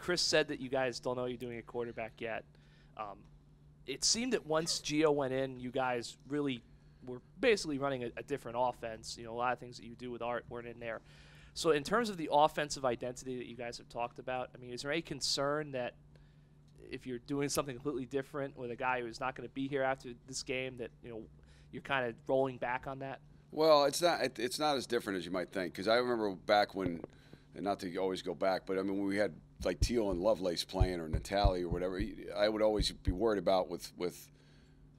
Chris said that you guys don't know you're doing a quarterback yet. It seemed that once Gio went in, you guys really were basically running a different offense. You know, a lot of things that you do with Art weren't in there. So in terms of the offensive identity that you guys have talked about, I mean, is there any concern that if you're doing something completely different with a guy who's not going to be here after this game, that, you know, you're kind of rolling back on that? Well, it's not as different as you might think, because I remember back when, and not to always go back, but I mean when we had like Teal and Lovelace playing, or Natali or whatever, I would always be worried about with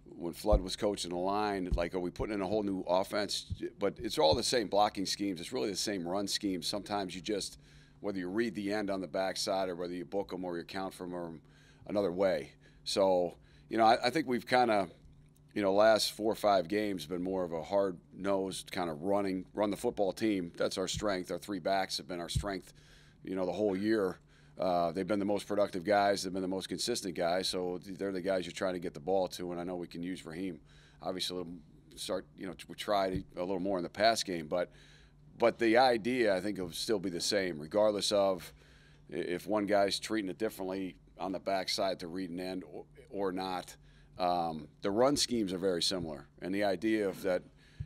when Flood was coaching the line, like, are we putting in a whole new offense? But it's all the same blocking schemes. It's really the same run schemes. Sometimes you just, whether you read the end on the backside or whether you book them or you count from them another way. So, you know, I think we've kind of, you know, last 4 or 5 games been more of a hard-nosed kind of run the football team. That's our strength. Our 3 backs have been our strength, you know, the whole year. They've been the most productive guys. They've been the most consistent guys. So they're the guys you're trying to get the ball to. And I know we can use Raheem. Obviously, we tried a little more in the pass game. But the idea, I think, will still be the same, regardless of if one guy's treating it differently on the backside to read an end or not. The run schemes are very similar. And the idea of that,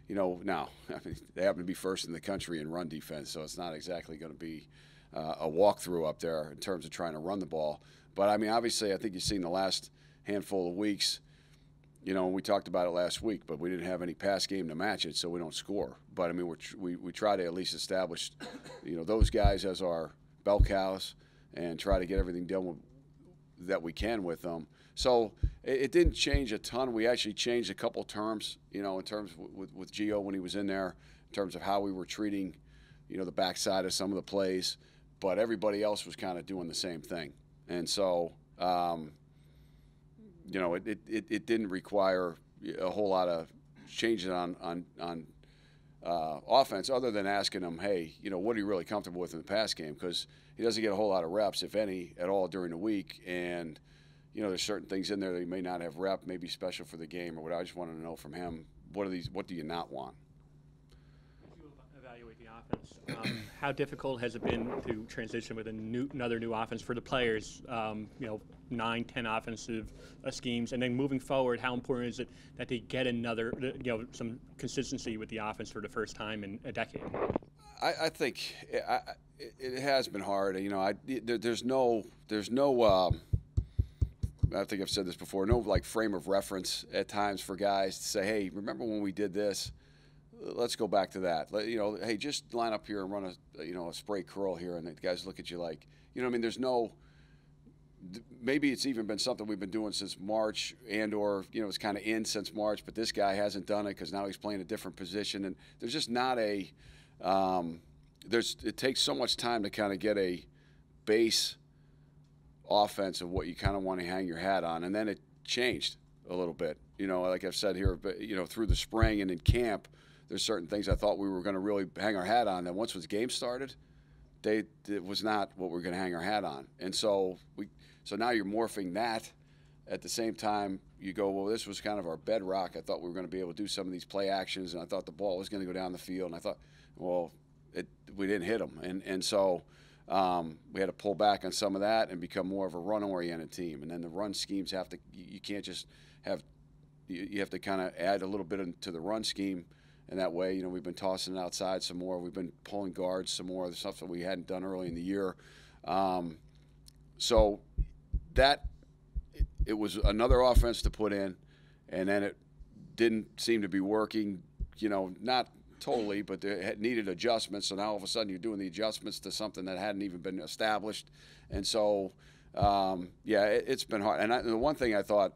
you know, now, I mean, they happen to be first in the country in run defense, so it's not exactly going to be a walkthrough up there in terms of trying to run the ball. But, I mean, obviously, I think you've seen the last handful of weeks, you know, we talked about it last week, but we didn't have any pass game to match it, so we don't score. But, I mean, we try to at least establish, you know, those guys as our bell cows and try to get everything done that we can with them. So it didn't change a ton. We actually changed a couple terms, you know, in terms with Gio when he was in there, in terms of how we were treating, you know, the backside of some of the plays. But everybody else was kind of doing the same thing. And so, you know, it didn't require a whole lot of changes on offense, other than asking him, hey, you know, what are you really comfortable with in the pass game? Because he doesn't get a whole lot of reps, if any, at all during the week. And, you know, there's certain things in there that he may not have rep, maybe special for the game or what. I just wanted to know from him, what do you not want? Evaluate the offense. How difficult has it been to transition with another new offense for the players? You know, 9, 10 offensive schemes, and then moving forward, how important is it that they get another, you know, some consistency with the offense for the first time in a decade? I think it has been hard. You know, there's no. I think I've said this before. No, like, frame of reference at times for guys to say, hey, remember when we did this? Let's go back to that. You know, hey, just line up here and run a spray curl here, and the guys look at you like, you know what I mean? There's no, maybe it's even been something we've been doing since March, or, you know, it's kind of in since March, but this guy hasn't done it because now he's playing a different position. And there's just not it takes so much time to kind of get a base offense of what you kind of want to hang your hat on. And then it changed a little bit, you know, like I've said here, but, you know, through the spring and in camp, there's certain things I thought we were going to really hang our hat on. And once the game started, it was not what we were going to hang our hat on. And so now you're morphing that. At the same time, you go, well, this was kind of our bedrock. I thought we were going to be able to do some of these play actions, and I thought the ball was going to go down the field. And I thought, well, we didn't hit them. And so we had to pull back on some of that and become more of a run-oriented team. And then the run schemes you can't just have – you have to kind of add a little bit to the run scheme. And that way, you know, we've been tossing it outside some more. We've been pulling guards some more, the stuff that we hadn't done early in the year. So that it was another offense to put in, and then it didn't seem to be working, you know, not totally, but it needed adjustments. So now all of a sudden you're doing the adjustments to something that hadn't even been established. And so, yeah, it's been hard. And the one thing I thought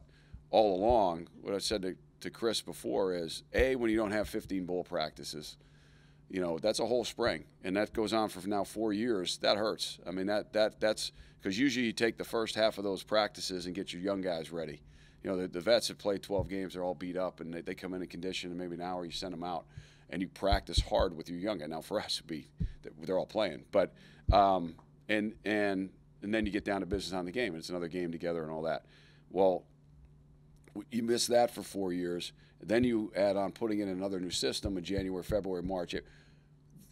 all along, what I said to Chris before is, when you don't have 15 bowl practices, you know, that's a whole spring, and that goes on for now 4 years. That hurts. I mean, that's because usually you take the first half of those practices and get your young guys ready. You know, the vets have played 12 games, they're all beat up, and they come in condition, and maybe an hour you send them out, and you practice hard with your young guys. Now for us, they're all playing, but and then you get down to business on the game, and it's another game together and all that. Well, you miss that for 4 years. Then you add on putting in another new system in January, February, March.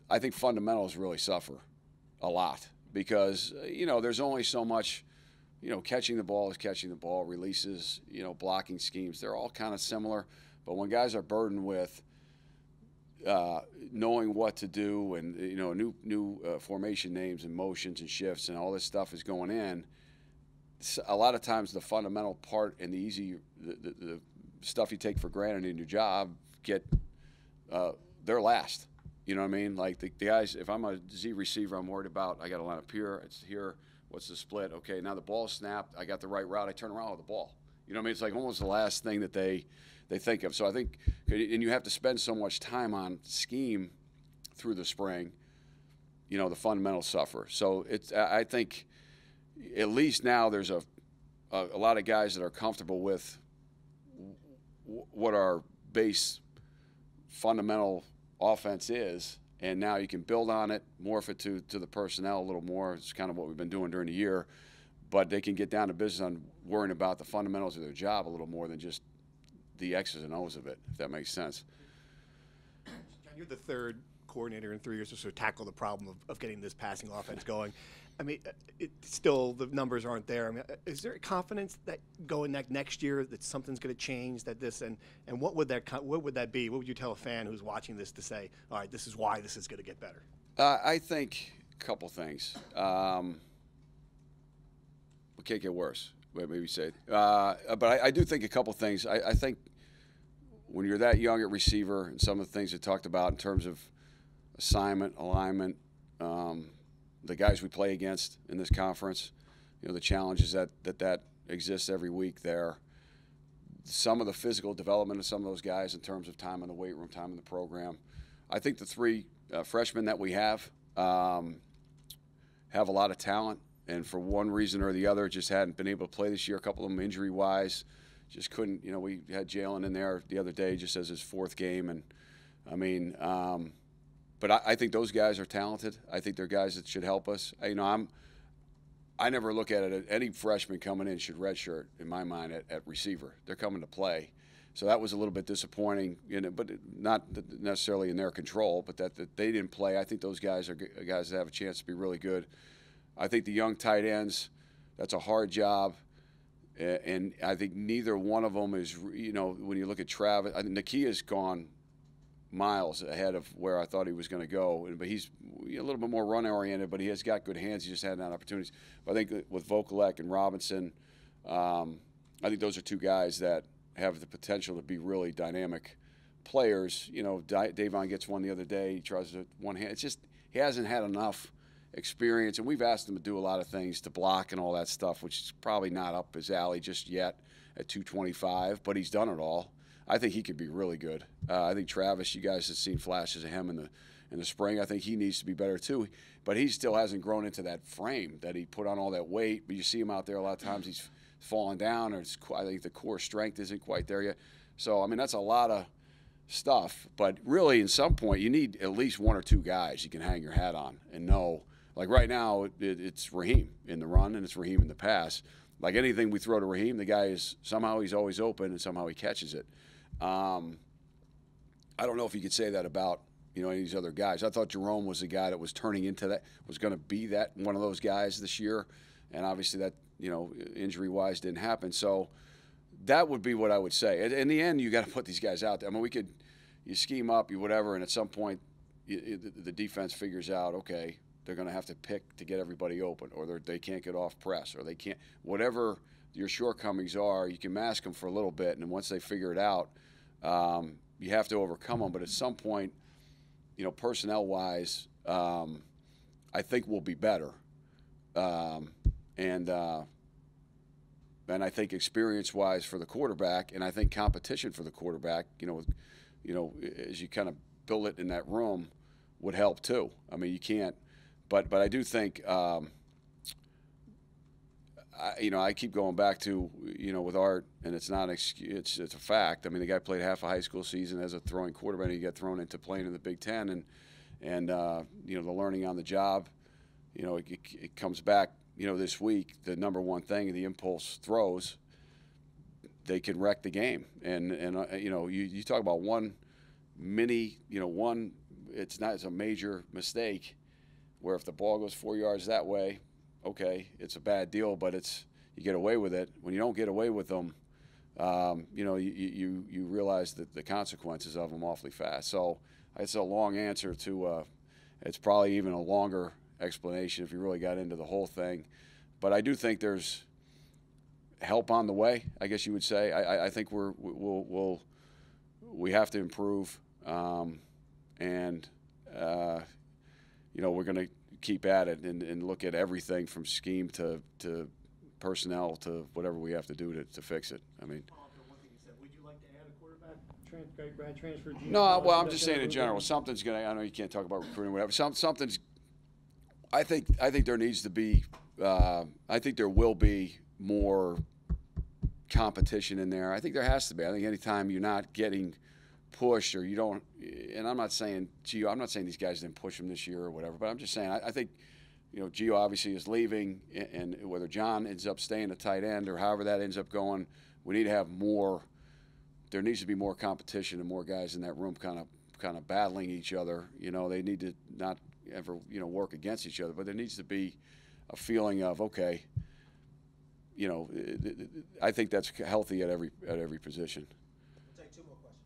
I think fundamentals really suffer a lot because there's only so much. Catching the ball is catching the ball. Releases, blocking schemes, they're all kind of similar. But when guys are burdened with knowing what to do and new formation names and motions and shifts and all this stuff is going in, a lot of times the fundamental part and the stuff you take for granted in your job they're last. You know what I mean? Like the guys, if I'm a Z receiver, I'm worried about, I got to line up here, it's here, what's the split? Okay, now the ball snapped, I got the right route, I turn around with the ball. You know what I mean? It's like almost the last thing that they think of. So I think, and you have to spend so much time on scheme through the spring, the fundamentals suffer. So I think at least now there's a lot of guys that are comfortable with what our base fundamental offense is, and now you can build on it, morph it to the personnel a little more. It's kind of what we've been doing during the year, but they can get down to business on worrying about the fundamentals of their job a little more than just the X's and O's of it, if that makes sense. John, you're the third coordinator in 3 years to sort of tackle the problem of getting this passing offense going. I mean, still the numbers aren't there. I mean, is there confidence that going next year that something's going to change? That this and what would that be? What would you tell a fan who's watching this to say, all right, this is why this is going to get better? I think a couple things. It can't get worse. Maybe say, but I do think a couple things. I think when you're that young at receiver, and some of the things we talked about in terms of assignment, alignment. The guys we play against in this conference, the challenges that exists every week there. Some of the physical development of some of those guys in terms of time in the weight room, time in the program. I think the three freshmen that we have a lot of talent, and for one reason or the other, just hadn't been able to play this year. A couple of them injury-wise, just couldn't. We had Jalen in there the other day just as his fourth game, and I mean. But I think those guys are talented. I think they're guys that should help us. I never look at it. Any freshman coming in should redshirt in my mind at receiver. They're coming to play, so that was a little bit disappointing. But not necessarily in their control. But that they didn't play. I think those guys are guys that have a chance to be really good. I think the young tight ends, that's a hard job, and I think neither one of them is. When you look at Travis, I think Nakia's gone miles ahead of where I thought he was going to go. But he's a little bit more run-oriented, but he has got good hands. He just hadn't had opportunities. But I think with Vokalek and Robinson, I think those are two guys that have the potential to be really dynamic players. Davon gets one the other day. He tries to one hand. It's just he hasn't had enough experience, and we've asked him to do a lot of things to block and all that stuff, which is probably not up his alley just yet at 225, but he's done it all. I think he could be really good. I think Travis, you guys have seen flashes of him in the spring. I think he needs to be better too. But he still hasn't grown into that frame that he put on all that weight. But you see him out there a lot of times, he's falling down, or I think the core strength isn't quite there yet. So, I mean, that's a lot of stuff. But really, in some point, you need at least one or two guys you can hang your hat on and know. Like right now, it's Raheem in the run and it's Raheem in the pass. Like anything we throw to Raheem, the guy is somehow he's always open and somehow he catches it. I don't know if you could say that about any of these other guys. I thought Jerome was the guy that was turning into that, was going to be that one of those guys this year, and obviously that injury-wise didn't happen. So that would be what I would say. In the end, you got to put these guys out there. I mean, you scheme up, you whatever, and at some point the defense figures out, okay, they're going to have to pick to get everybody open, or they can't get off press, or they can't, whatever your shortcomings are, you can mask them for a little bit, and then once they figure it out, you have to overcome them. But at some point, personnel-wise, I think we'll be better, and I think experience-wise for the quarterback, and I think competition for the quarterback, as you kind of build it in that room, would help too. I mean, you can't, but I do think. I keep going back to, with Art, and it's not an excuse, it's a fact. I mean, the guy played half a high school season as a throwing quarterback, and he got thrown into playing in the Big Ten, and the learning on the job, it comes back, this week, the number one thing, the impulse throws, they can wreck the game. And you talk about one it's a major mistake. where if the ball goes 4 yards that way, okay, it's a bad deal, but you get away with it. When you don't get away with them, you realize that the consequences of them awfully fast. So it's a long answer to it's probably even a longer explanation if you really got into the whole thing. But I do think there's help on the way, I guess you would say. I think we have to improve, and we're going to keep at it and look at everything from scheme to personnel to whatever we have to do to fix it. I mean, would you like to add a quarterback grad transfer? No, well, I'm just saying in general, something's going to. I know you can't talk about recruiting, or whatever. Something's. I think there needs to be. I think there will be more competition in there. I think there has to be. I think anytime you're not getting pushed or you don't, and I'm not saying Gio, I'm not saying these guys didn't push him this year or whatever, but I'm just saying I think, Gio obviously is leaving, and whether John ends up staying a tight end or however that ends up going, we need to have more. There needs to be more competition and more guys in that room kind of battling each other. They need to not ever work against each other, but there needs to be a feeling of okay. I think that's healthy at every position. We'll take 2 more questions.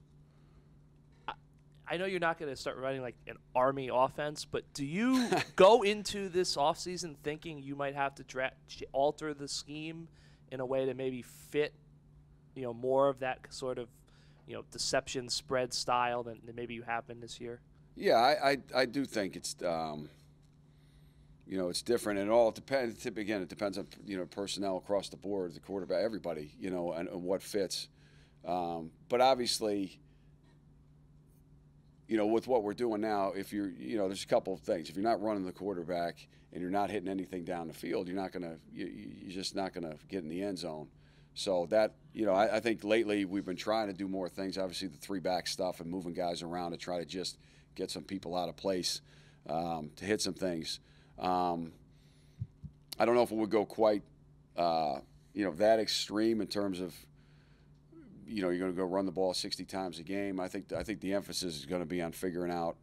I know you're not going to start running like an Army offense, but do you go into this offseason thinking you might have to alter the scheme in a way to maybe fit, more of that sort of, deception spread style than maybe you have been this year? Yeah, I do think it's it's different, and it all depends. Again, it depends on personnel across the board, the quarterback, everybody, and what fits. But obviously, with what we're doing now, if you're, there's a couple of things. If you're not running the quarterback and you're not hitting anything down the field, you're just not gonna get in the end zone. So that, I think lately we've been trying to do more things. Obviously, the 3-back stuff and moving guys around to try to just get some people out of place to hit some things. I don't know if it would go quite, that extreme in terms of, you're going to go run the ball 60 times a game. I think the emphasis is going to be on figuring out.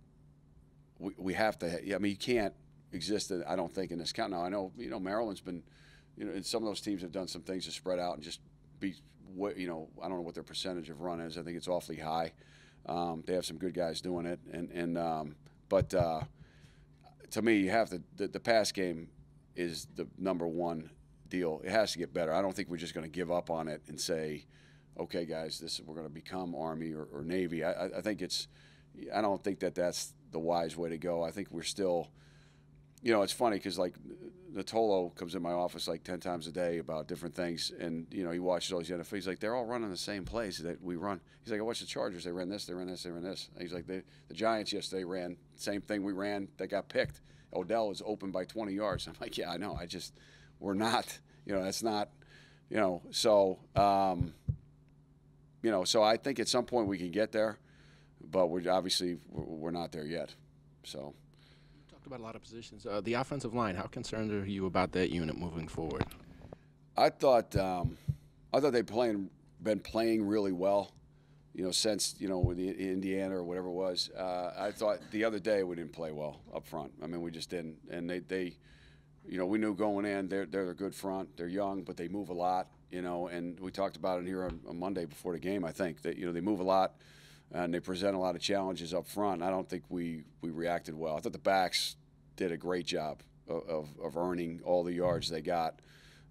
We have to. I mean, you can't exist. I don't think in this count. Now I know. Maryland's been. And some of those teams have done some things to spread out and just be. I don't know what their percentage of run is. I think it's awfully high. They have some good guys doing it, but to me, you have to. The pass game is the #1 deal. It has to get better. I don't think we're just going to give up on it and say, okay, guys, we're going to become Army or Navy. I think I don't think that's the wise way to go. I think we're still, it's funny because like Natolo comes in my office like 10 times a day about different things, and he watches all these NFL. He's like, they're all running the same plays that we run. He's like, I watch the Chargers. They ran this, they ran this, they ran this. And he's like, the Giants yesterday ran the same thing we ran that got picked. Odell is open by 20 yards. I'm like, yeah, I know. We're not. That's not. So. So I think at some point we can get there, but we're not there yet. So. You talked about a lot of positions. The offensive line. How concerned are you about that unit moving forward? I thought they'd been playing really well, since with the Indiana or whatever it was. I thought the other day we didn't play well up front. I mean, we just didn't, and they we knew going in they're a good front. They're young, but they move a lot. And we talked about it here on Monday before the game. I think that they move a lot, and they present a lot of challenges up front. I don't think we reacted well. I thought the backs did a great job of earning all the yards they got.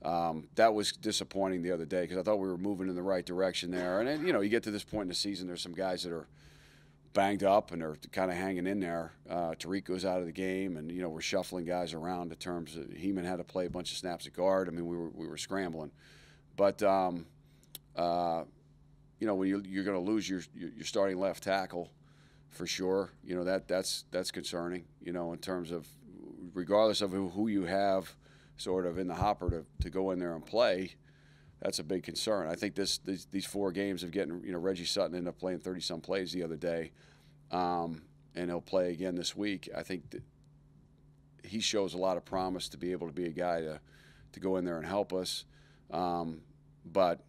That was disappointing the other day because I thought we were moving in the right direction there. And then, you get to this point in the season, there's some guys that are banged up and are kind of hanging in there. Tariq goes out of the game, and we're shuffling guys around in terms of Heeman had to play a bunch of snaps at guard. I mean, we were scrambling. But when you're going to lose your starting left tackle, for sure, that's concerning. In terms of regardless of who you have, sort of in the hopper to go in there and play, that's a big concern. I think these 4 games of getting Reggie Sutton ended up playing 30-some plays the other day, and he'll play again this week. I think that he shows a lot of promise to be able to be a guy to go in there and help us. But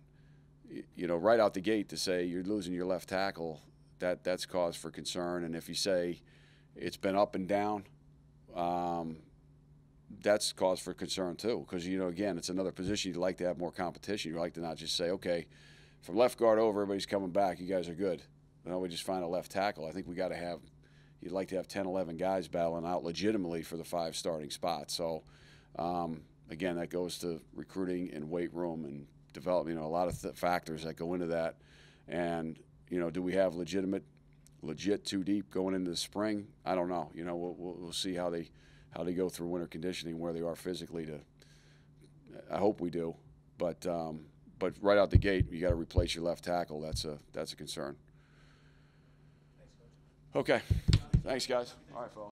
right out the gate to say you're losing your left tackle, that's cause for concern. And if you say it's been up and down, that's cause for concern too. Because again, it's another position you'd like to have more competition. You'd like to not just say, okay, from left guard over, everybody's coming back. You guys are good. We just find a left tackle. I think we got to have. You'd like to have 10, 11 guys battling out legitimately for the 5 starting spots. So, again, that goes to recruiting and weight room and development. A lot of factors that go into that. And do we have legit 2 deep going into the spring? I don't know. We'll see how they go through winter conditioning, where they are physically. I hope we do, but right out the gate, you got to replace your left tackle. That's a concern. Okay, thanks guys. All right, fellas.